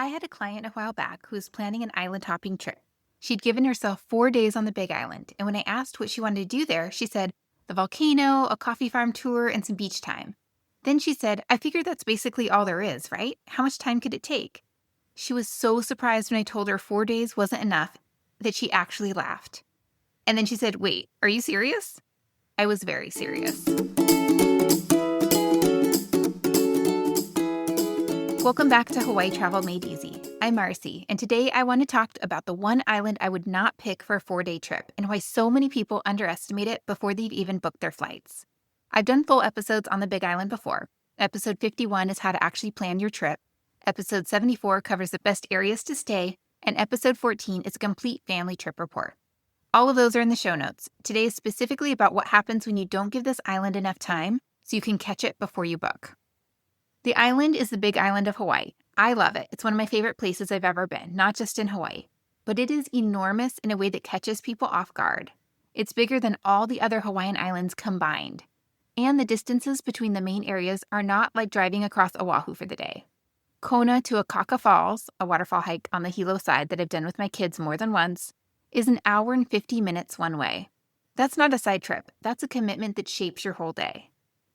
I had a client a while back who was planning an island hopping trip. She'd given herself 4 days on the Big Island, and when I asked what she wanted to do there, she said, the volcano, a coffee farm tour, and some beach time. Then she said, I figured that's basically all there is, right? How much time could it take? She was so surprised when I told her 4 days wasn't enough that she actually laughed. And then she said, wait, are you serious? I was very serious. Welcome back to Hawaii Travel Made Easy. I'm Marcy, and today I want to talk about the one island I would not pick for a 4-day trip and why so many people underestimate it before they've even booked their flights. I've done full episodes on the Big Island before. Episode 51 is how to actually plan your trip. Episode 74 covers the best areas to stay, and episode 14 is a complete family trip report. All of those are in the show notes. Today is specifically about what happens when you don't give this island enough time so you can catch it before you book. The island is the Big Island of Hawaii. I love it. It's one of my favorite places I've ever been, not just in Hawaii. But it is enormous in a way that catches people off guard. It's bigger than all the other Hawaiian islands combined. And the distances between the main areas are not like driving across Oahu for the day. Kona to Akaka Falls, a waterfall hike on the Hilo side that I've done with my kids more than once, is an hour and 50 minutes one way. That's not a side trip. That's a commitment that shapes your whole day.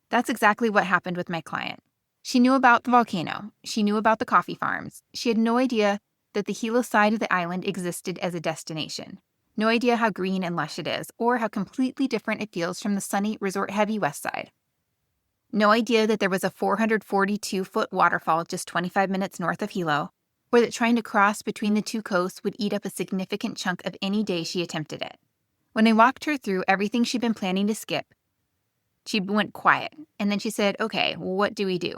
That's exactly what happened with my client. She knew about the volcano. She knew about the coffee farms. She had no idea that the Hilo side of the island existed as a destination. No idea how green and lush it is, or how completely different it feels from the sunny, resort-heavy west side. No idea that there was a 442-foot waterfall just 25 minutes north of Hilo, or that trying to cross between the two coasts would eat up a significant chunk of any day she attempted it. When I walked her through everything she'd been planning to skip, she went quiet, and then she said, okay, what do we do?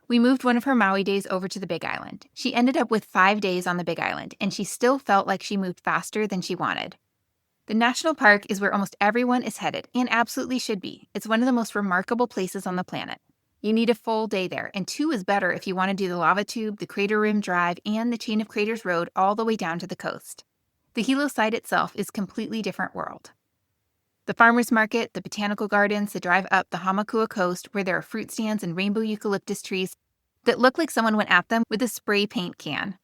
We moved one of her Maui days over to the Big Island. She ended up with 5 days on the Big Island, and she still felt like she moved faster than she wanted. The national park is where almost everyone is headed, and absolutely should be. It's one of the most remarkable places on the planet. You need a full day there, and 2 is better if you want to do the lava tube, the Crater Rim Drive, and the Chain of Craters Road all the way down to the coast. The Hilo side itself is a completely different world. The farmers market, the botanical gardens, the drive up the Hamakua Coast where there are fruit stands and rainbow eucalyptus trees that look like someone went at them with a spray paint can.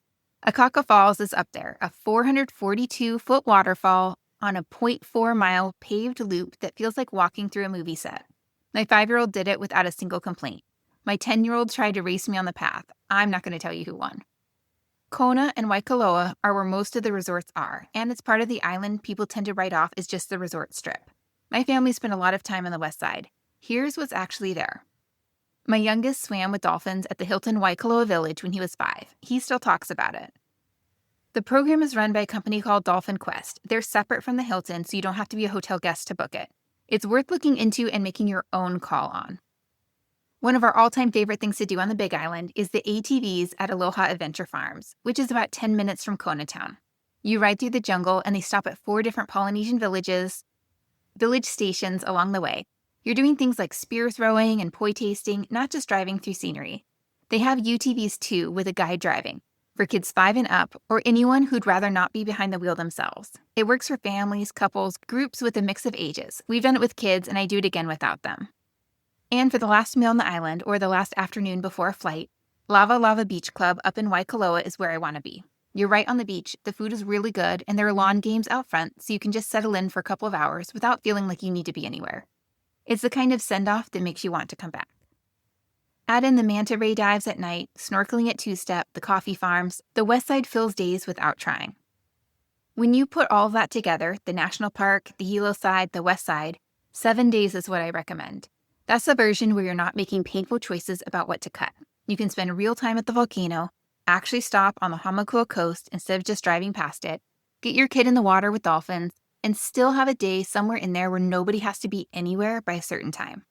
Akaka Falls is up there, a 442-foot waterfall on a 0.4-mile paved loop that feels like walking through a movie set. My 5-year-old did it without a single complaint. My 10-year-old tried to race me on the path. I'm not going to tell you who won. Kona and Waikoloa are where most of the resorts are, and it's part of the island people tend to write off as just the resort strip. My family spent a lot of time on the west side. Here's what's actually there. My youngest swam with dolphins at the Hilton Waikoloa Village when he was 5. He still talks about it. The program is run by a company called Dolphin Quest. They're separate from the Hilton, so you don't have to be a hotel guest to book it. It's worth looking into and making your own call on. One of our all-time favorite things to do on the Big Island is the ATVs at Aloha Adventure Farms, which is about 10 minutes from Kona Town. You ride through the jungle, and they stop at 4 different Polynesian village stations along the way. You're doing things like spear throwing and poi tasting, not just driving through scenery. They have UTVs too, with a guide driving, for kids 5 and up, or anyone who'd rather not be behind the wheel themselves. It works for families, couples, groups with a mix of ages. We've done it with kids, and I do it again without them. And for the last meal on the island, or the last afternoon before a flight, Lava Lava Beach Club up in Waikoloa is where I want to be. You're right on the beach, the food is really good, and there are lawn games out front, so you can just settle in for a couple of hours without feeling like you need to be anywhere. It's the kind of send-off that makes you want to come back. Add in the manta ray dives at night, snorkeling at Two-Step, the coffee farms, the west side fills days without trying. When you put all of that together, the national park, the Hilo side, the west side, 7 days is what I recommend. That's the version where you're not making painful choices about what to cut. You can spend real time at the volcano, actually stop on the Hamakua Coast instead of just driving past it, get your kid in the water with dolphins, and still have a day somewhere in there where nobody has to be anywhere by a certain time.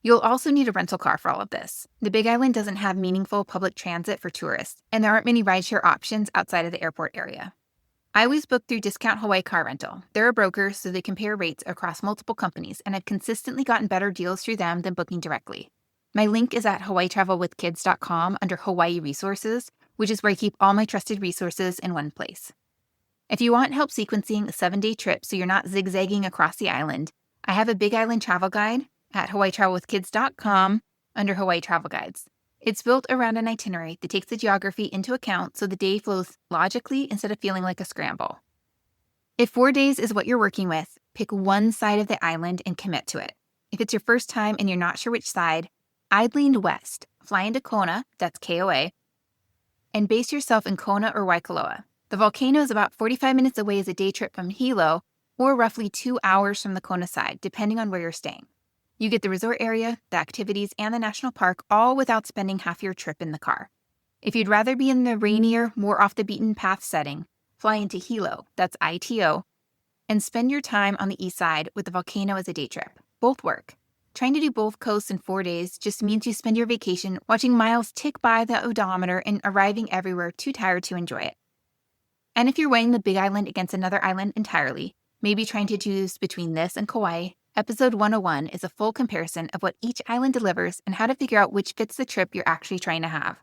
You'll also need a rental car for all of this. The Big Island doesn't have meaningful public transit for tourists, and there aren't many rideshare options outside of the airport area. I always book through Discount Hawaii Car Rental. They're a broker, so they compare rates across multiple companies, and I've consistently gotten better deals through them than booking directly. My link is at hawaiitravelwithkids.com under Hawaii Resources, which is where I keep all my trusted resources in one place. If you want help sequencing a 7-day trip so you're not zigzagging across the island, I have a Big Island travel guide at hawaiitravelwithkids.com under Hawaii Travel Guides. It's built around an itinerary that takes the geography into account so the day flows logically instead of feeling like a scramble. If 4 days is what you're working with, pick one side of the island and commit to it. If it's your first time and you're not sure which side, I'd lean west, fly into Kona, that's KOA, and base yourself in Kona or Waikoloa. The volcano is about 45 minutes away as a day trip from Hilo, or roughly 2 hours from the Kona side, depending on where you're staying. You get the resort area, the activities, and the national park all without spending half your trip in the car. If you'd rather be in the rainier, more off-the-beaten-path setting, fly into Hilo, that's ITO, and spend your time on the east side with the volcano as a day trip. Both work. Trying to do both coasts in 4 days just means you spend your vacation watching miles tick by the odometer and arriving everywhere too tired to enjoy it. And if you're weighing the Big Island against another island entirely, maybe trying to choose between this and Kauai, Episode 101 is a full comparison of what each island delivers and how to figure out which fits the trip you're actually trying to have.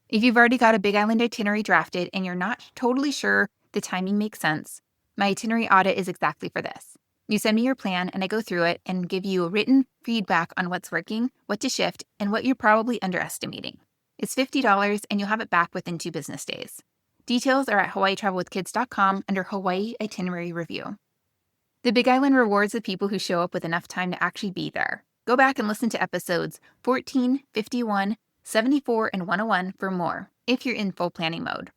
If you've already got a Big Island itinerary drafted and you're not totally sure the timing makes sense, my itinerary audit is exactly for this. You send me your plan and I go through it and give you a written feedback on what's working, what to shift, and what you're probably underestimating. It's $50 and you'll have it back within 2 business days. Details are at hawaiitravelwithkids.com under Hawaii Itinerary Review. The Big Island rewards the people who show up with enough time to actually be there. Go back and listen to episodes 14, 51, 74, and 101 for more, if you're in full planning mode.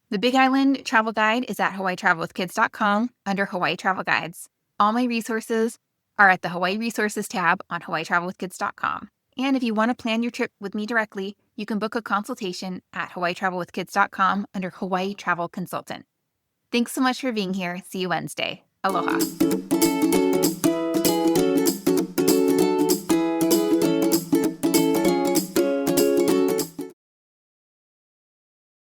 The Big Island Travel Guide is at hawaiitravelwithkids.com under Hawaii Travel Guides. All my resources are at the Hawaii Resources tab on hawaiitravelwithkids.com. And if you want to plan your trip with me directly, you can book a consultation at hawaiitravelwithkids.com under Hawaii Travel Consultant. Thanks so much for being here. See you Wednesday. Aloha.